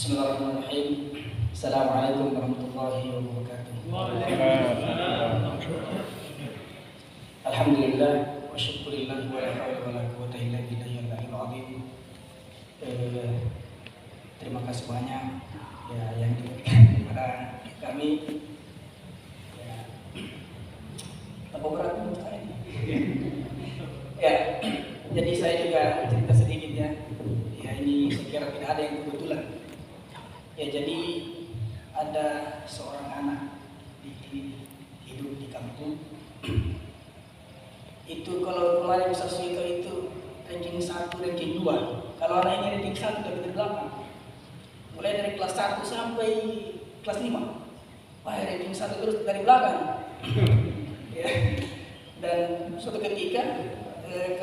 Bismillahirrahmanirrahim. Assalamualaikum warahmatullahi wabarakatuh. Alhamdulillah wa syukurillah wa la hawla wa la quwwata illa billahil azim. Terima kasih banyak ya yang diberikan kepada kami. Ya, tanpa berat untuk saya. Ya, jadi saya juga cerita sedikit ya. Ya ini saya kira tidak ada yang kebetulan. Ya jadi ada seorang anak hidup di kampung. Itu kalau kemarin Ustaz Suito itu ranking 1, ranking 2. Kalau anak ini ranking 1 tapi di belakang. Mulai dari kelas 1 sampai kelas 5. Wah, ranking 1 terus dari belakang. Ya. Dan suatu ketika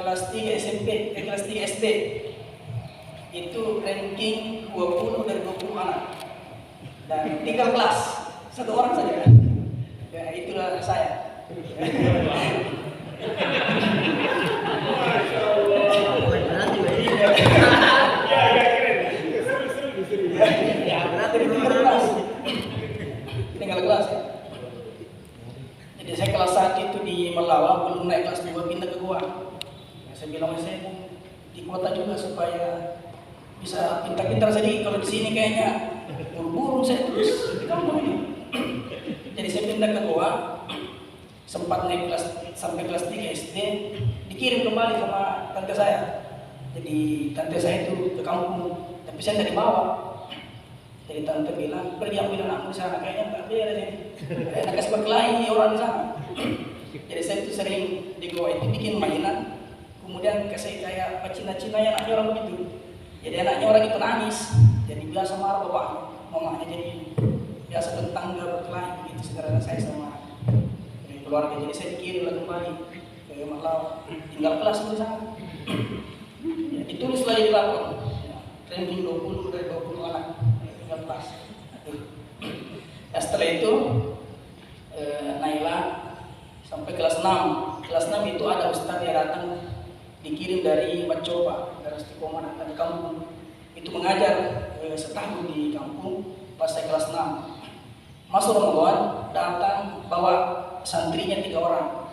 kelas 3 SMP, kelas 3 SD itu ranking 20 dari 20 anak dan tinggal kelas satu orang saja. Ya itulah saya. Tinggal kelas ya. Jadi saya kelas 1 itu di Melawa, belum naik kelas 2 pindah ke Goa. Saya bilang saya mau di kota juga supaya bisa pintar-pintar sedikit. Kalau di sini kayaknya buru-buru saya terus di kampung ini. Jadi saya pindah ke Goa, sempat naik kelas sampai kelas 3 SD, dikirim kembali sama tante saya. Jadi tante saya itu ke kampung, tapi saya dari bawah. Jadi tante bilang, pergi ambil anakmu di sana, kayaknya nggak beres ini. Enak kasih berkelahi orang di sana. Jadi saya itu sering di Goa itu bikin mainan, kemudian kasih kayak Cina-Cina yang anaknya orang begitu. Jadi anaknya orang itu nangis, jadi biasa marah bapaknya, mamanya jadi biasa tentang berkelahi begitu saudara saya sama keluarga. Jadi saya dikirim kembali ke Maklaw, tinggal kelas di sana. Ya, ditulis lagi di lapor, ya, ranking 20 dari 20 anak, tinggal kelas. Ya, setelah itu Naila sampai kelas 6. Kelas 6 itu ada ustaz yang datang dikirim dari Macoba, dari Istiqomah di kampung. Itu mengajar setahun di kampung pas saya kelas 6. Masuk Ramadan, datang bawa santrinya 3 orang,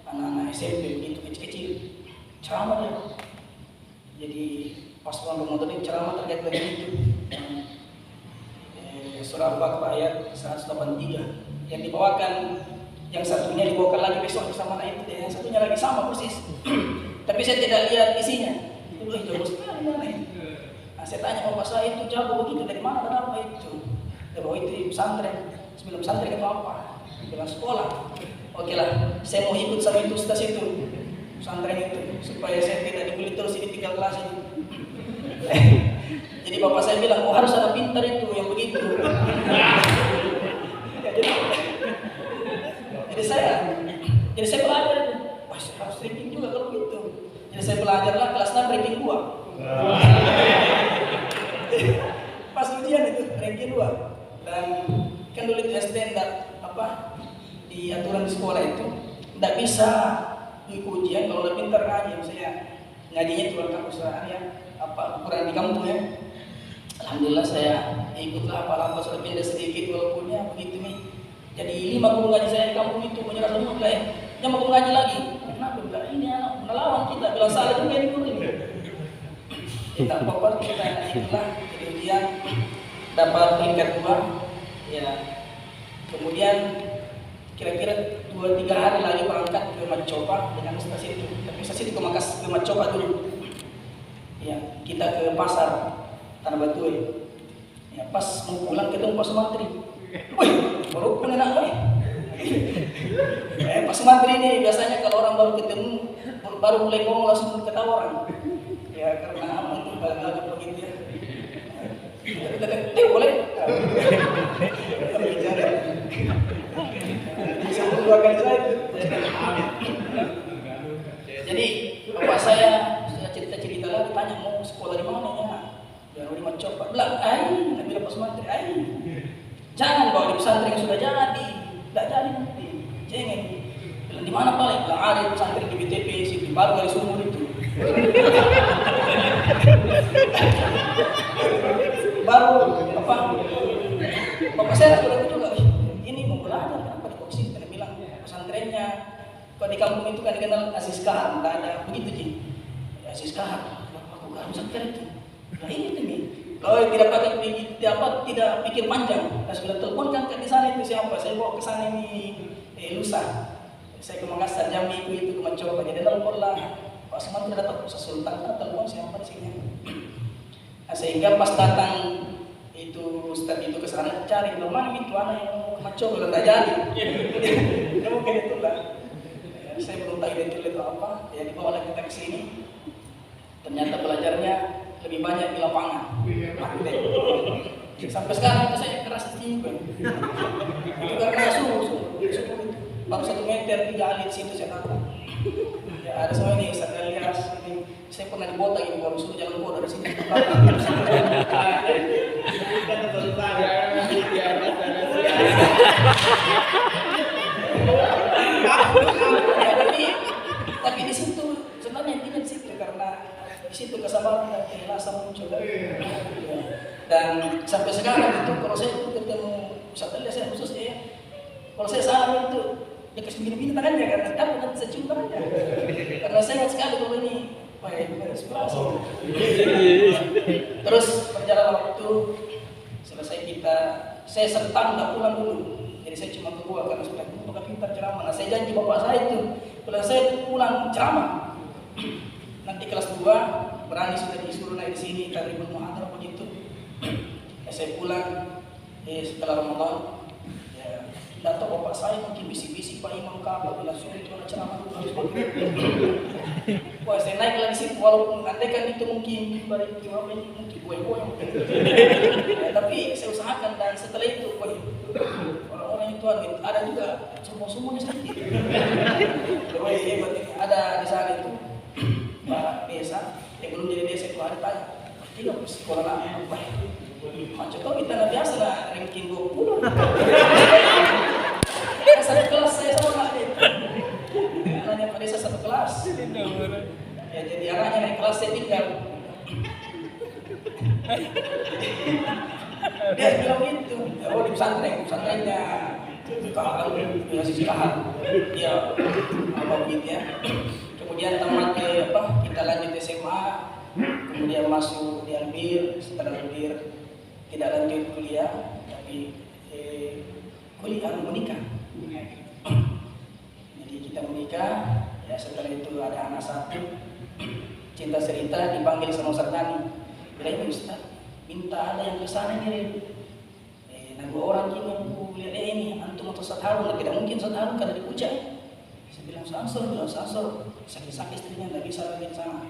anak-anak SMP begitu kecil-kecil. Ceramah dia. Jadi pas bulan Ramadan ini ceramah terkait dengan itu. Surah Al-Baqarah ayat 183 yang dibawakan, yang satunya dibawakan lagi besok bersama anak itu, yang satunya lagi sama persis. Tapi saya tidak lihat isinya. Itu jago sekali mana ini. Nah, saya tanya bapak saya itu jago begitu dari mana kenapa itu? Ya bahwa itu pesantren, sebelum pesantren itu apa? Bilang sekolah. Oke lah, saya mau ikut sama itu ustaz itu pesantren itu supaya saya tidak dibeli terus ini 3 kelas ini. Jadi bapak saya bilang, oh harus ada pintar itu yang begitu. Jadi saya belajar itu. Wah, saya harus ranking juga kalau gitu. Jadi saya belajarlah kelas 6 ranking 2. Pas ujian itu ranking 2. Dan kan dulu di SD di aturan di sekolah itu tidak bisa ikut ujian kalau udah pintar ngaji. Misalnya ngajinya cuma kampus ya, ukuran di kampung ya. Alhamdulillah saya ikutlah apa-apa sudah pindah sedikit walaupun ya begitu nih. Jadi 5 guru ngaji saya di kampung itu menyerah semua lah ya. Yang mau ngaji lagi. Kenapa? Bilang ini anak melawan kita, bilang salah juga ini guru ini. Kita apa-apa kita itulah kemudian dapat peringkat 2 ya. Kemudian kira-kira 2-3 hari lagi berangkat ke Macoba dengan ustaz itu. Tapi ustaz itu ke Macoba dulu. Ya, kita ke pasar Tanah Batu ya. Pas mau pulang ketemu Pak Sumantri. Wih, baru pun enak wih. Pak Sumantri ini biasanya kalau orang baru ketemu, baru mulai ngomong langsung ketawa orang. Ya karena untuk agak begitu ya. Boleh? Bisa mengeluarkan saya. Jadi bapak saya cerita-cerita lagi, tanya mau sekolah di mana ya? Yang di Macoba. Bilang, Nabi Pak Sumantri, jangan bawa di pesantren yang sudah jadi, tidak jadi nanti. Jangan. Bilang di mana paling? Bilang ada di pesantren di BTP, di baru dari sumur itu. Baru Kalau di kampung itu kan dikenal Aziz Kahar, tak ada begitu Ji. Aziz Kahar, aku gak usah kira itu. Nah ini tuh nih. Kalau tidak pakai tidak pikir panjang, nah sudah telepon kan di sana itu siapa? Saya bawa ke sana ini lusa. Saya ke Makassar, Jambi itu mencoba. Jadi telepon lah. Pak Seman tidak datang Pusat Sultan, kan telepon siapa di sini. Nah, sehingga pas datang itu Ustaz itu ke sana cari mana itu anak yang mau mencoba dan tak jadi. Dia mungkin itulah. Saya belum tahu itu apa. Ya dibawa lagi kita ke sini. Ternyata belajarnya lebih banyak di lapangan. Sampai sekarang itu saya keras juga. Itu karena suhu itu. Baru 1 meter 3 alit situ saya tahu. Ya ada semua ini sadar lias ini. Saya pernah dibota ini baru suruh jalan bodoh dari sini. Tapi di situ sebenarnya tidak di situ karena di situ kesabaran dan keikhlasan muncul. Dan sampai sekarang itu kalau saya ketemu Ustaz Ali saya khusus kalau saya salah itu dia kasih bini-bini tangannya karena takut nanti saya cium tangannya. Karena saya ingat sekali kalau ini inspirasi. Terus berjalan waktu selesai saya serta nggak pulang dulu. Jadi saya cuma ke gua karena sudah bukan pintar ceramah. Nah saya janji bapak saya itu kalau saya pulang ceramah nanti kelas 2 berani sudah disuruh naik di sini Taribul Muhadharah begitu. Saya pulang setelah Ramadan ya datang bapak saya mungkin bisik-bisik Pak Imam Ka'bah bilang suruh itu anak ceramah dulu harus pakai. Wah saya naik lagi situ walaupun andai kan itu mungkin mungkin goyang-goyang ya, tapi saya usahakan dan setelah itu orang-orang itu ada juga semua-semuanya sedikit. Hebat ada di sana itu Pak desa yang belum jadi desa itu ada tanya tidak sekolah lama macam kau kita nggak biasa lah ranking 20 satu kelas saya sama adik anaknya Pak desa satu kelas ya jadi anaknya naik kelas saya tinggal dia bilang gitu di pesantrennya kahal ya sisi kahal dia apa gitu ya kemudian tamat kita lanjut SMA kemudian masuk di Albir setelah Albir tidak lanjut kuliah tapi kuliah menikah jadi kita menikah ya setelah itu ada anak 1 cinta cerita dipanggil sama Ustaz Dani bilang Ustaz minta ada yang kesana ini nah 2 orang ini aku lihat ini antum atau Ustaz Harun tidak mungkin Ustaz Harun karena dipuja saya bilang Sansor sakit-sakit istrinya nggak bisa lagi di sana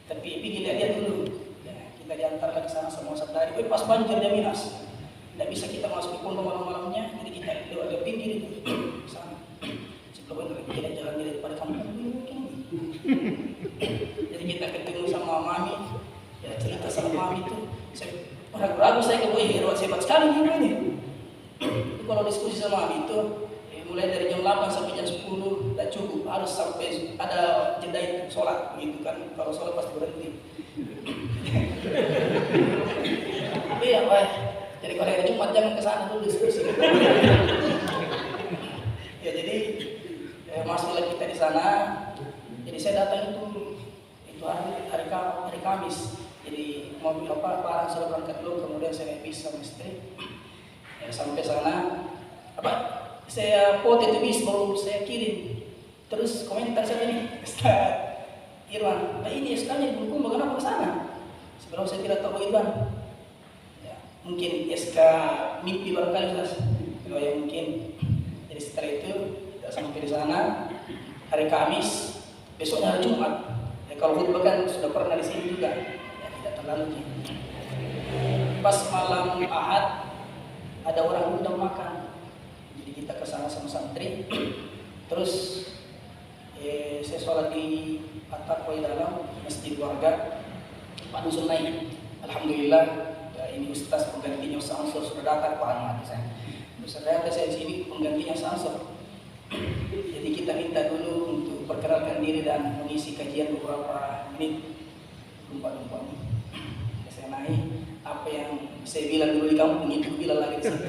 tapi pergi lihat dulu ya, kita diantar lagi sana sama Ustaz Dari pas banjir dia Minas nggak bisa kita masuk ke pondok malam-malamnya jadi kita lewat ke pinggir itu sana sebelum kita jalan daripada kampung mungkin jadi kita ketemu sama Mami ya cerita sama Mami itu saya ragu-ragu saya hebat sekali ini kalau diskusi sama Mami itu mulai dari jam 8 sampai jam 10 tidak cukup harus sampai ada jeda itu sholat begitu kan kalau sholat pasti berhenti iya Pak jadi kalau hari Jumat jangan kesana dulu diskusi ya jadi masuklah kita di sana jadi saya datang itu hari Kamis jadi mobil barang sudah berangkat dulu kemudian saya bis sama istri ya, sampai sana saya foto itu bis baru saya kirim terus komentar saya ini Ustaz Irwan ini SK-nya di Bulukumba kenapa ke sana sebelum saya tidak tahu Irwan ya, mungkin SK mimpi barangkali Ustaz ya mungkin jadi setelah itu kita sampai di sana hari Kamis besoknya hari Jumat ya, kalau khutbah kan sudah pernah di sini juga ya tidak terlalu pas malam Ahad ada orang undang makan kita ke sana sama santri terus saya sholat di atap di dalam masjid warga Pak Dusun naik alhamdulillah ya, ini Ustaz penggantinya Sansor sudah datang Pak Ahmad saya di sini penggantinya Sansor jadi kita minta dulu untuk perkenalkan diri dan mengisi kajian beberapa menit lupa saya naik apa yang saya bilang dulu di kampung itu bilang lagi di situ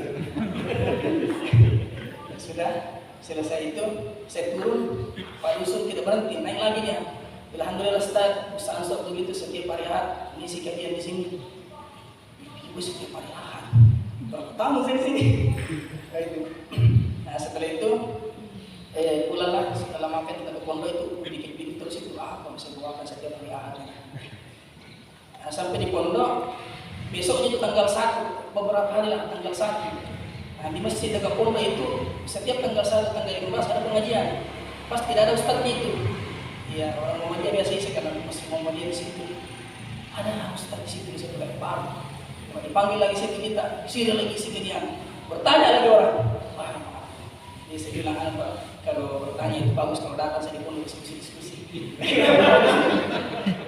sudah Selesai itu, saya turun, Pak Yusuf tidak berhenti, naik lagi dia. Alhamdulillah Ustaz, bisa ansur begitu setiap hari Ahad, ngisi kajian di sini. Ibu setiap hari Ahad, berapa tahun saya di sini? Nah setelah itu, pulanglah setelah makan kita ke pondok itu, dikit-dikit terus itu apa bisa buatkan setiap hari Ahad. Nah, sampai di pondok, besoknya itu tanggal 1, beberapa hari lah tanggal 1. Nah, di masjid dekat pondok itu setiap tanggal 1, tanggal 15 ada pengajian. Pas tidak ada ustadznya itu. Ya orang Muhammadiyah biasa isi karena masih Muhammadiyah di situ. Ada ustadz di situ saya baru. Kalau dipanggil lagi situ kita, sini lagi isi kajian. Bertanya lagi orang. Wah, jadi saya bilang apa? Kalau bertanya itu bagus, kalau datang saya di pondok diskusi.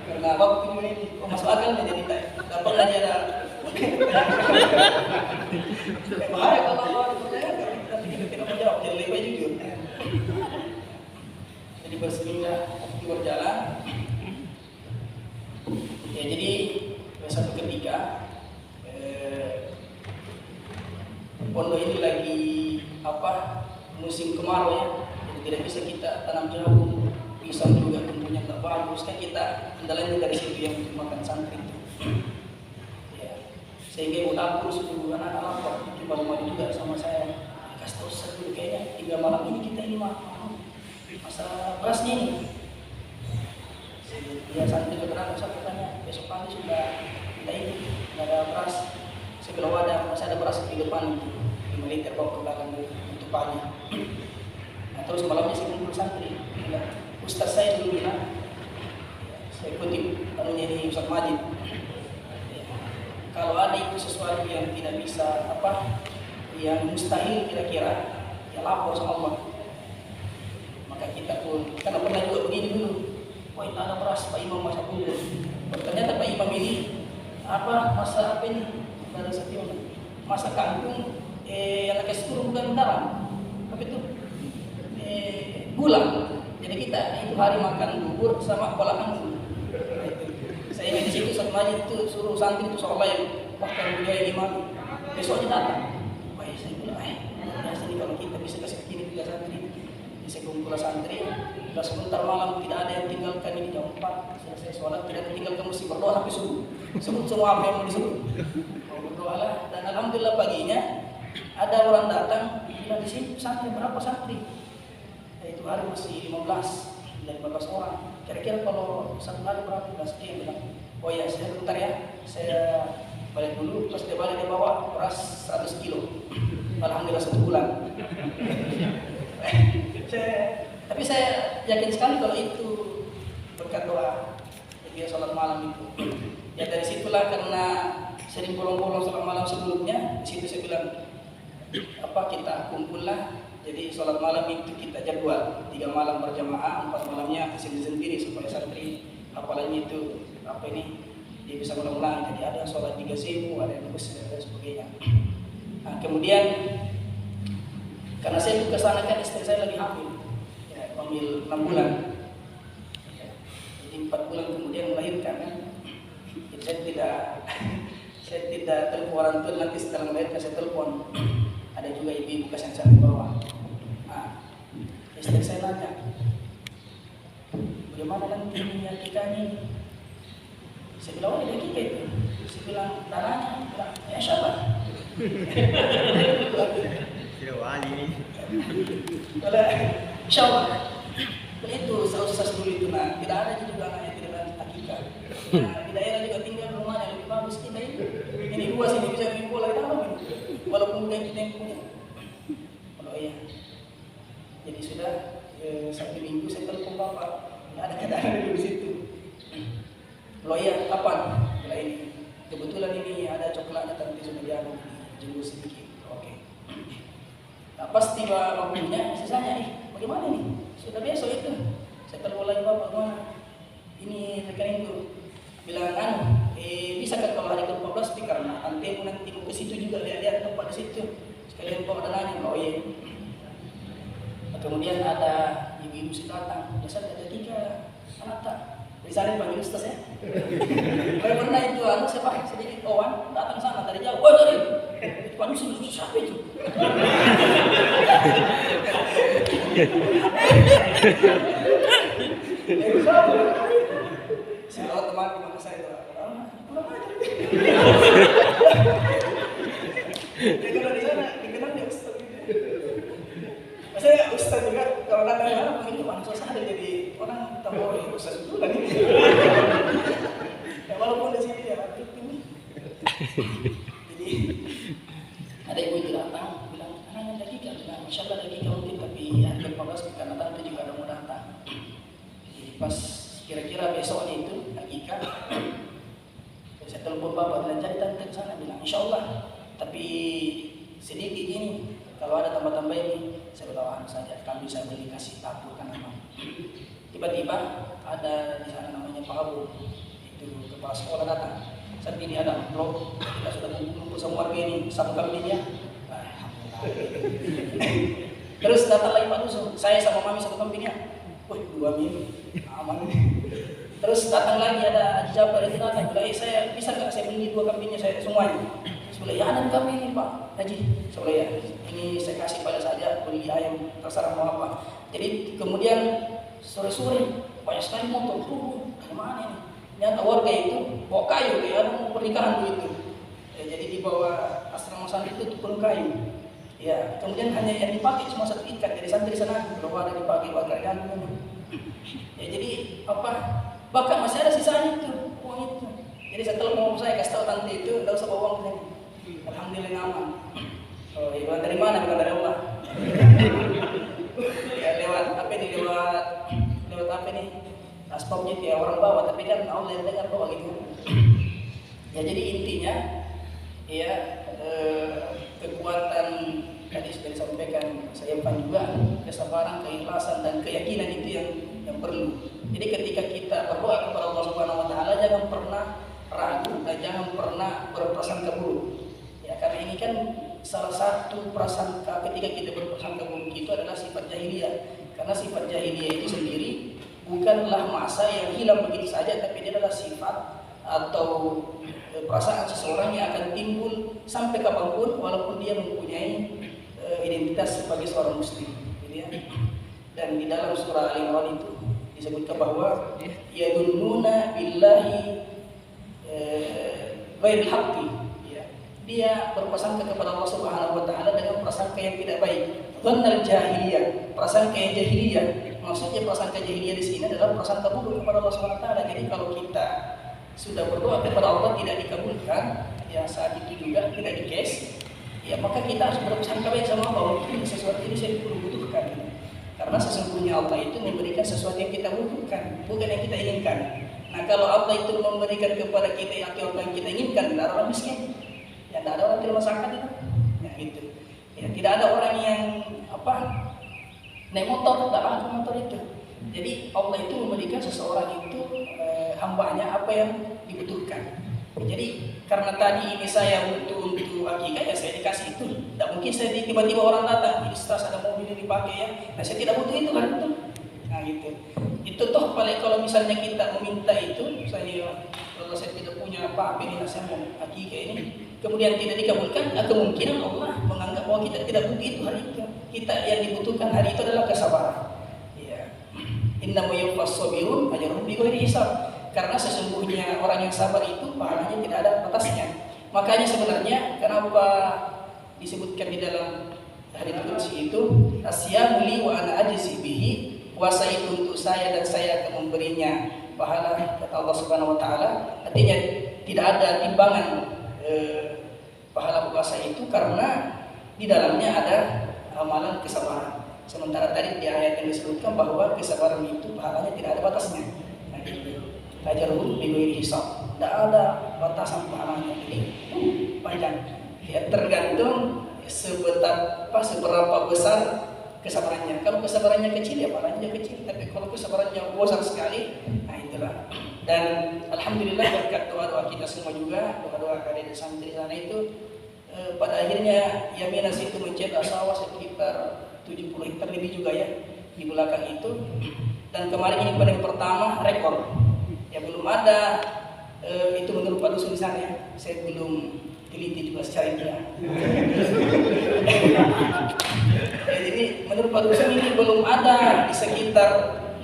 Karena waktu ini masuk akal menjadi dapat lagi ada. Bahaya kalau mau dipercaya, tapi kita tidak menjawab, jadi lebih jujur. Jadi berserindah, waktu berjalan. Ya jadi satu ketika pondok ini lagi musim kemarau ya, jadi tidak bisa kita tanam jagung, pisang juga tumbuhnya tak bagus, kan kita kendalanya dari situ yang makan santri itu. Sehingga ibu dapur suruh anak lapor, di malam juga sama saya. Kasih tahu satu kayaknya 3 malam ini kita ini masa berasnya ini. Dia santri keterangan saya tanya, besok pagi sudah kita ini nggak ada beras. Saya bilang masih ada beras di depan itu 5 liter bawa ke belakang untuk pagi. Nah terus malamnya saya kumpul santri. Ustaz saya dulu bilang, saya kutip ini Ustaz Majid. Kalau ada itu sesuatu yang tidak bisa yang mustahil kira-kira, ya lapor sama Allah. Maka kita pun, karena pernah juga begini dulu, wah itu ada beras Pak Imam masak bubur. Ternyata Pak Imam ini masa apa ini? Ada setiap masa kangkung, yang pakai sepuluh bukan garam, tapi itu gula. Jadi kita itu hari makan bubur sama kepala kangkung. Saya ingat di situ Ustaz Majid itu suruh santri itu seolah yang bahkan beliau imam besoknya datang. Wah saya bilang, biasa nih kalau kita bisa kasih begini 3 santri. Bisa kumpul santri, sudah sebentar malam tidak ada yang tinggalkan ini jam 4 selesai sholat tidak tinggalkan mesti berdoa sampai subuh. Sebut semua apa yang mau disebut. Berdoa lah dan alhamdulillah paginya ada orang datang bilang di sini santri berapa santri? Itu hari masih 15 dari 15 orang. Kira-kira kalau satu hari berapa? Sekian bilang, oh ya saya bentar ya, saya balik dulu. Pas dia balik dia bawa beras 100 kilo. Alhamdulillah 1 bulan. Tapi saya yakin sekali kalau itu berkat doa. Jadi sholat malam itu. Ya dari situlah karena sering bolong-bolong sholat malam sebelumnya, di situ saya bilang kita kumpul lah. Jadi sholat malam itu kita jadwal 3 malam berjamaah, 4 malamnya sendiri-sendiri supaya santri apalagi itu dia bisa ulang-ulang. Jadi ada yang sholat 3.000, ada yang terus dan sebagainya. Nah, kemudian karena saya juga kesana kan istri saya lagi hamil, hamil 6 bulan. Jadi 4 bulan kemudian melahirkan kan. Jadi saya tidak telepon orang tua, nanti setelah melahirkan saya telepon. Ada juga ibu-ibu kasihan saya di bawah. Istri saya nanya, bagaimana nanti menyakitkan ini? Saya bilang, ada kita itu. Saya bilang, darahnya, ya siapa? Tidak wali ini. Kalau siapa? Itu saus dulu itu tidak ada juga anaknya tidak ada hakika. Di daerah juga tinggal rumahnya lebih bagus kita ini. Ini luas ini bisa main bola di dalam ini. Walaupun bukan kita yang punya. Kalau iya. Jadi sudah 1 minggu saya telepon bapak. Ada keadaan di situ. Kalau iya kapan? Bila ini. Kebetulan ini ada coklatnya tapi sudah diambil jemur sedikit. Oke. Nah, pas tiba waktunya sisanya bagaimana nih? Sudah besok itu. Saya telepon lagi bapak mana? Ini rekeningku. Bilang bisa kan kalau hari ke-14 karena nanti mau ke situ juga lihat tempat di situ. Sekalian bawa dananya. Oh iya. Nah, kemudian ada ibu-ibu sih datang. Dasar ada 3 anak tak. Di sana panggil ustaz ya. Saya pernah itu saya pakai sedikit kawan datang sana dari jauh. Oh dari. Panggil siapa itu? Saya tahu teman teman saya itu, kurang ajar. Dia kalau di sana dikenal dia ustaz gitu. Saya ustaz juga kalau kadang-kadang ini orang suasana jadi orang tahu ustaz itu lagi. Ya walaupun di sini ya ini. Jadi ada ibu itu datang bilang anaknya dakika, bilang masya Allah dakika mungkin tapi harga 15 karena tante juga ada mau datang. Jadi pas kira-kira besoknya itu dakika, saya telepon bapak bilang jadi tante ke sana bilang insya Allah tapi sedikit ini kalau ada tambah-tambah ini saya berdoa saja kami bisa beli kasih tabur kan memang. Tiba-tiba ada di sana namanya Pak Abu itu kepala sekolah datang. Saat ini ada blog kita sudah kumpul semua warga ini satu kambingnya. Terus datang lagi Pak Dusun, saya sama Mami satu kambingnya. Wih 2 minggu aman. Terus datang lagi ada Jabar itu datang, bilang saya bisa nggak saya beli 2 kambingnya saya semuanya. Sebelah ya ada kami ini Pak Haji. Sebelah ya ini saya kasih pada saja beli ayam terserah mau apa. Jadi kemudian sore-sore banyak sekali motor turun dari mana ini? Ternyata warga itu bawa kayu ya mau pernikahan begitu. Ya, jadi di bawah asrama santri itu penuh kayu. Ya kemudian hanya yang dipakai cuma satu ikat dari santri sana belum ada dipakai bakar gantung. Ya jadi apa? Bahkan masih ada sisanya itu uang itu. Jadi setelah mau saya kasih tahu tante itu tidak usah bawa uang ke sini. Alhamdulillah aman. Oh, ya, bukan dari mana? Bukan dari Allah. Ya lewat apa ini? Lewat apa nih? Asbabnya ya orang bawa, tapi kan Allah yang dengar bawa gitu. Ya jadi intinya, ya kekuatan tadi sudah disampaikan saya Pak juga kesabaran, keikhlasan dan keyakinan itu yang perlu. Jadi ketika kita berdoa kepada Allah Subhanahu Wa Taala jangan pernah ragu dan jangan pernah berprasangka buruk. Ya karena ini kan salah satu prasangka ketika kita berprasangka buruk itu adalah sifat jahiliyah. Karena sifat jahiliyah itu sendiri bukanlah masa yang hilang begitu saja, tapi dia adalah sifat atau perasaan seseorang yang akan timbul sampai kapanpun walaupun dia mempunyai identitas sebagai seorang muslim. Gitu ya. Dan di dalam surah Al-Imran itu disebutkan bahwa yadunnuna billahi ghairil haqqi. Dia berprasangka kepada Allah Subhanahu Wa Taala dengan prasangka yang tidak baik. Dhannal jahiliyah, prasangka yang jahiliyah. Maksudnya prasangka jahiliyah di sini adalah prasangka buruk kepada Allah Subhanahu Wa Taala. Jadi kalau kita sudah berdoa kepada Allah tidak dikabulkan, ya saat itu juga tidak dikes, ya maka kita harus berprasangka baik sama Allah. Mungkin sesuatu ini saya butuhkan. Karena sesungguhnya Allah itu memberikan sesuatu yang kita butuhkan, bukan yang kita inginkan. Nah kalau Allah itu memberikan kepada kita apa yang kita inginkan, tidak ada orang miskin. Ya, tidak ada orang di rumah sakit itu, ya gitu. Ya, tidak ada orang yang naik motor, tidak laku motor itu. Jadi Allah itu memberikan seseorang itu hambanya apa yang dibutuhkan. Jadi karena tadi ini saya butuh untuk akikah ya saya dikasih itu. Tidak mungkin saya tiba-tiba orang datang, ini setelah ada mobil yang dipakai ya, nah saya tidak butuh itu kan itu. Nah gitu. Itu toh paling kalau misalnya kita meminta itu, kalau saya tidak punya apa ini saya mau akikah ini. Kemudian tidak dikabulkan, kemungkinan Allah menganggap bahwa kita tidak butuh itu hari itu. Kita yang dibutuhkan hari itu adalah kesabaran. Ya. Innamal yuwaffas sabirun ajruhum bighairi hisab. Karena sesungguhnya orang yang sabar itu pahalanya tidak ada batasnya. Makanya sebenarnya kenapa disebutkan di dalam hadits qudsi itu asyamu li wa ana ajzi bihi, puasa itu untuk saya dan saya akan memberinya pahala kata Allah Subhanahu Wa Taala. Artinya tidak ada timbangan pahala puasa itu karena di dalamnya ada amalan kesabaran. Sementara tadi di ayat yang disebutkan bahwa kesabaran itu pahalanya tidak ada batasnya. Nah, ajarun bighairi hisab. Tidak ada batasan pahalanya. Jadi panjang. Ya tergantung seberapa besar kesabarannya. Kalau kesabarannya kecil ya pahalanya kecil. Tapi kalau kesabarannya besar sekali, nah itulah. Dan alhamdulillah berkat doa-doa kita semua juga, doa-doa kalian santri sana itu pada akhirnya Yaminas itu mencetak sawah sekitar 70 hektar lebih juga ya di belakang itu. Dan kemarin ini paling pertama rekor. Ya belum ada itu menurut Pak Dusun di sana ya. Saya belum teliti juga secara ilmiah. Jadi menurut Pak Dusun ini belum ada di sekitar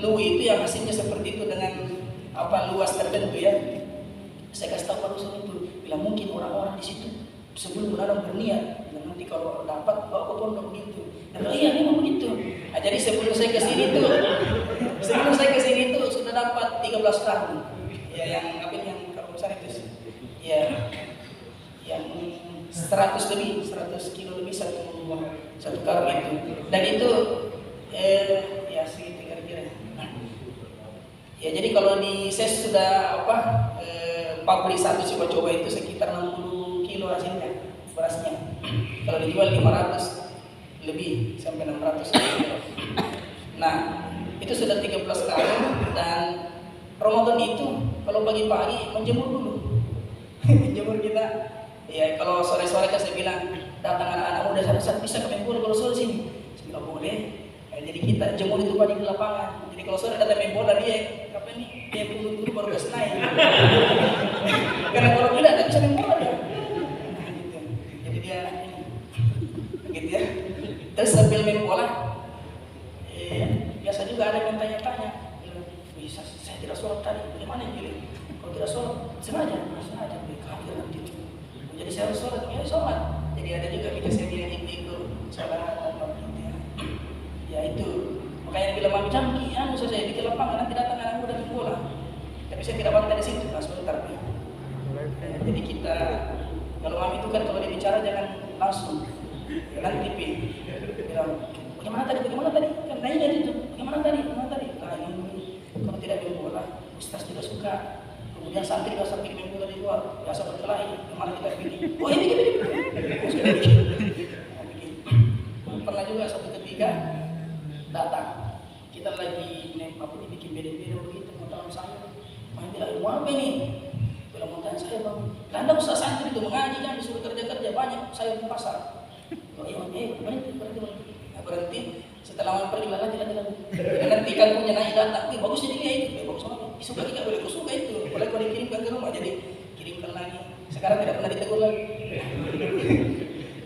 Lui itu yang hasilnya seperti itu dengan luas tertentu ya. Saya kasih tahu Pak Dusun itu, bila mungkin orang-orang di situ sebelum menanam berniat, nanti kalau dapat bawa ke pondok begitu. Dan iya memang begitu. Nah, jadi sebelum saya ke sini tuh sudah dapat 13 karung. Ya yang karung besar itu. Ya yang 100 kilo lebih satu karung itu. Dan itu ya segitu kira-kira. Ya jadi kalau di ses sudah pabrik satu coba-coba itu sekitar 60 kilo hasilnya berasnya. Kalau dijual 500 lebih sampai 600 kilo. Nah, itu sudah 13 karung. Dan Ramadan itu kalau pagi-pagi menjemur dulu. Menjemur kita. Ya kalau sore-sore kan saya bilang datang anak-anak muda saat bisa ke Mempora kalau sore sini. Saya bilang boleh. Jadi kita jemur itu pagi di lapangan. Jadi kalau sore datang Mempora dia dia dulu baru gas naik. Karena kalau tidak bisa Mempora dia. Nah, gitu. Jadi dia gitu ya. Terus sambil main bola, biasa juga ada yang tanya-tanya, bisa saya tidak sholat tadi, bagaimana yang kalau tidak sholat, sengaja kafir nanti. Jadi saya harus sholat, ya sholat. Jadi ada juga saya dia itu sholat apa gitu ya. Ya itu, makanya bila mami canggih, saya bikin lapangan nanti datang anak muda main bola. Tapi saya tidak bantai di situ, sebentar. Jadi kita, kalau mami itu kan kalau dia bicara jangan langsung. Nanti bilang, bagaimana tadi? Kan nanya itu, bagaimana tadi? Nah ini, kalau tidak main bola, Ustaz tidak suka. Kemudian santri kalau sampai main bola di luar, biasa berkelahi, kemana kita pilih? Oh ini. Pernah juga suatu ketika datang, kita lagi bikin beda-beda begitu, mau tanam sayur. Mami bilang, mau apa ini? Bilang mau tanam sayur bang. Anda Ustaz santri itu mengaji kan disuruh kerja banyak sayur di pasar. Oh iya, berhenti. Setelah pergi lagi. Nanti kan punya naik datang, bagus ini dia itu, bagus banget. Suka tidak boleh, suka itu. Boleh kau dikirimkan ke rumah, jadi kirimkan lagi. Sekarang tidak pernah ditegur lagi.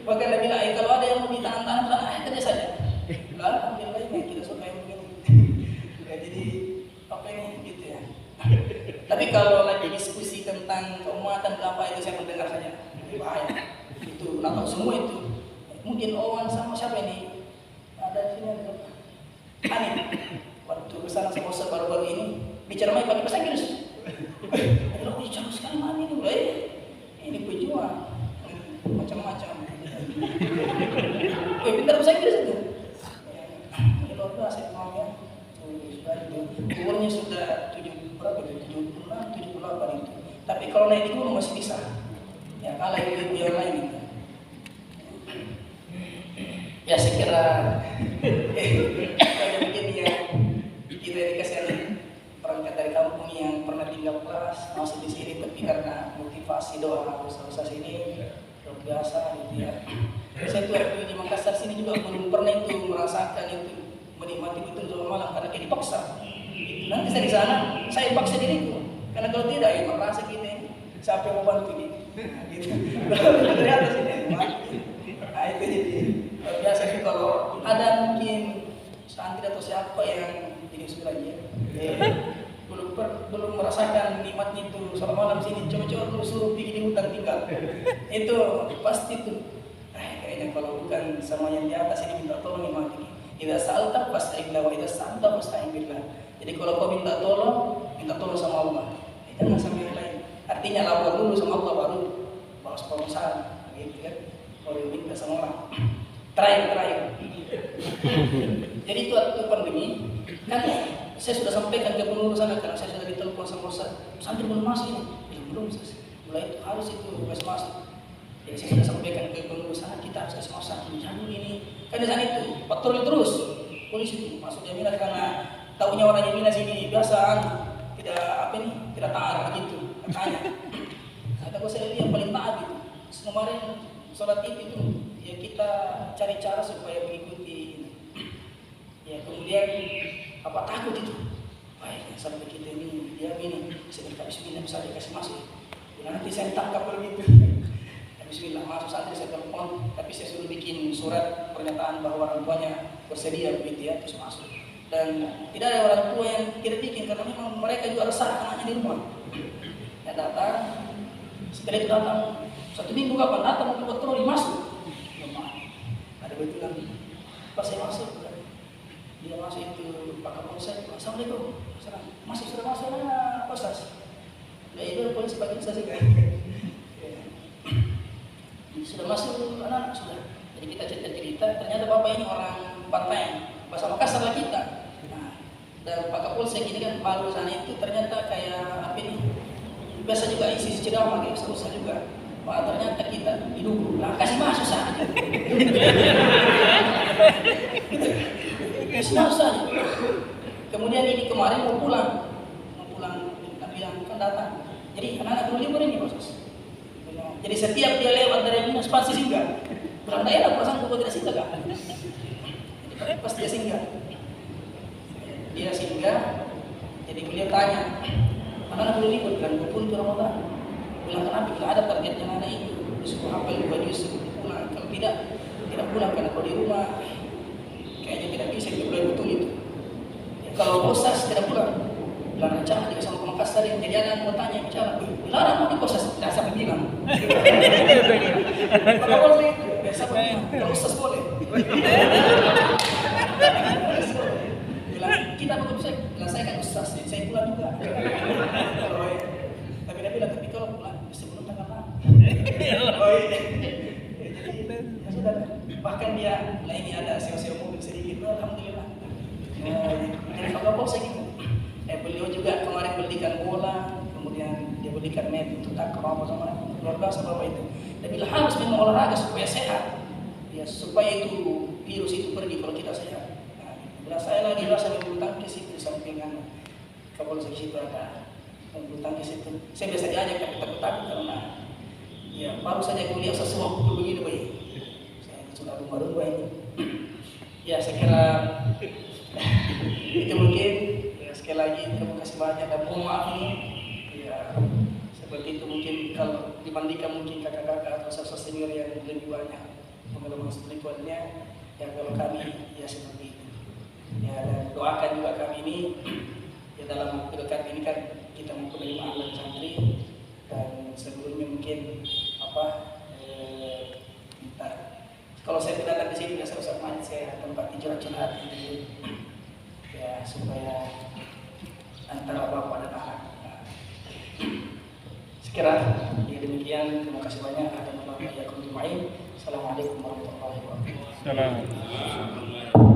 Bahkan dia bilang, kalau ada yang mau ditanam, kerja saja. Alhamdulillah ini kita suka yang begini. Jadi apa ini gitu ya. Tapi kalau lagi diskusi tentang keumatan apa itu saya mendengar saja. Bahaya. Itu nakal semua itu. Mungkin Owan sama siapa ini ada sini ada aneh waktu kesana sama Ustaz baru-baru ini bicara main pakai bahasa Inggris. Aduh, bicara sekali mami ini ini pejuang macam-macam. Pintar bahasa Inggris itu. Luar biasa mau ya. Umurnya sudah 78 itu. Tapi kalau naik di gunung masih bisa. Ya kalah ibu yang lain itu. Ya saya kira kayak begini ya, kita dikasih perangkat dari kampung yang pernah tinggal kelas masih di sini, tapi karena motivasi doa usaha ini luar biasa gitu ya. Saya tuh waktu di Makassar sini juga belum pernah itu merasakan itu menikmati betul sholat malam karena kayak dipaksa. Nanti saya di sana saya paksa diriku karena kalau tidak ya merasa kita ini siapa yang mau bantu ini gitu. Dari atas ini. Nah itu jadi biasa sih kalau ada mungkin santri atau siapa yang jadi lagi belum merasakan nikmatnya itu sholat malam sini, coba-coba lu suruh pergi di hutan tinggal itu pasti tuh kayaknya kalau bukan sama yang di atas ini minta tolong nikmati. Idza sa'alta fasta'in wa idza sta'anta fasta'in billah. Jadi kalau kau minta tolong sama Allah, jangan sama yang lain. Artinya lapor dulu sama Allah baru bawa sponsor gitu kan. Kalau minta sama orang terakhir. Jadi itu waktu pandemi kan saya sudah sampaikan ke pengurus sana karena saya sudah ditelepon sama Ustaz. Santri belum masuk ini, belum mulai itu harus itu masuk. Jadi saya sudah sampaikan ke pengurus sana kita harus sama Ustaz jangan ini. Kan di sana itu patroli terus polisi itu masuk jaminan karena tahunya orang jaminan sini biasaan tidak taat begitu katanya. Kata saya yang paling taat itu. Kemarin sholat itu ya kita cari cara supaya mengikuti ya kemudian takut itu baik sampai kita ini dia ini sebentar bismillah bisa dikasih masuk nanti saya tangkap begitu Bismillah masuk santri saya telepon, tapi saya sudah bikin surat pernyataan bahwa orang tuanya bersedia begitu ya, terus masuk. Dan tidak ada orang tua yang tidak bikin karena memang mereka juga resah anaknya di rumah. Ya datang, setelah itu datang 1 minggu kapan datang untuk patroli masuk. Ada betulan, pas saya masuk, dia masuk itu Pak Kapolsek, Assalamualaikum, masih sudah masuk mana Posas? Ya itu polisi bagi saya juga. Sudah masuk anak sudah. Jadi kita cerita, ternyata bapak ini orang Bantaeng, bahasa Makassar lah kita. Nah, dan Pak Kapolsek ini kan baru sana itu ternyata kayak apa ini? Biasa juga isi Cidama kayak susah juga. Wah ternyata kita didukung, lah kasih masuk saja. Kasih masuk saja. Kemudian ini kemarin mau pulang, kita bilang kan datang. Jadi anak-anak dulu libur ini proses. Jadi setiap dia lewat dari Minas pasti singgah. Bukan daerah perasaan kok tidak singgah kan? Jadi pasti dia singgah. Dia singgah. Jadi beliau tanya, anak-anak dulu libur kan? Pun itu Ramadan. Bilang kenapa? Bila ada targetnya anak itu, disuruh hafal 2 juz pulang. Kalau tidak pulang karena kalau di rumah kayaknya tidak bisa kita boleh betul itu. Ya, kalau Posas tidak pulang. Bilang rencana juga sama Makassar yang jadi anak mau tanya bicara, dilarang mau di Posas, tidak sampai bilang. Maka boleh itu, biasa bilang, kalau Ustaz boleh. Bilang kita betul bilang saya kan Ustaz, saya pulang juga. Tapi dia bilang tapi kalau pulang sebelum tanggal 6. Oh iya. Jadi sudah, bahkan dia, nah ini ada sewa-sewa mobil sedikit, alhamdulillah. Jadi kalau saya gitu. Beliau juga kemarin belikan bola, kemudian dia belikan net untuk takraw sama luar biasa bapak itu. Dia bilang harus memang olahraga supaya sehat, ya supaya itu virus itu pergi kalau kita sehat. Nah, bila saya lagi rasa bulu tangkis itu sampingan Kapolsek situ ada bulu tangkis itu, saya biasa diajak tapi takut karena ya baru saja kuliah sesuatu pukul begini bayi. Saya sudah rumah ini. Ya saya kira itu mungkin. Sekali lagi terima kasih banyak dan mohon maaf ini ya seperti itu mungkin kalau dibandingkan mungkin kakak-kakak atau sosok senior yang lebih banyak pengalaman spiritualnya ya kalau kami ya seperti itu ya dan doakan juga kami ini ya dalam waktu dekat ini kan kita mau menerima anak santri dan sebelumnya mungkin minta kalau saya tidak ada di sini ya sama saya tempat curhat gitu ya supaya antara bapak dan anak. Sekiranya ya demikian, terima kasih banyak. Assalamualaikum warahmatullahi wabarakatuh.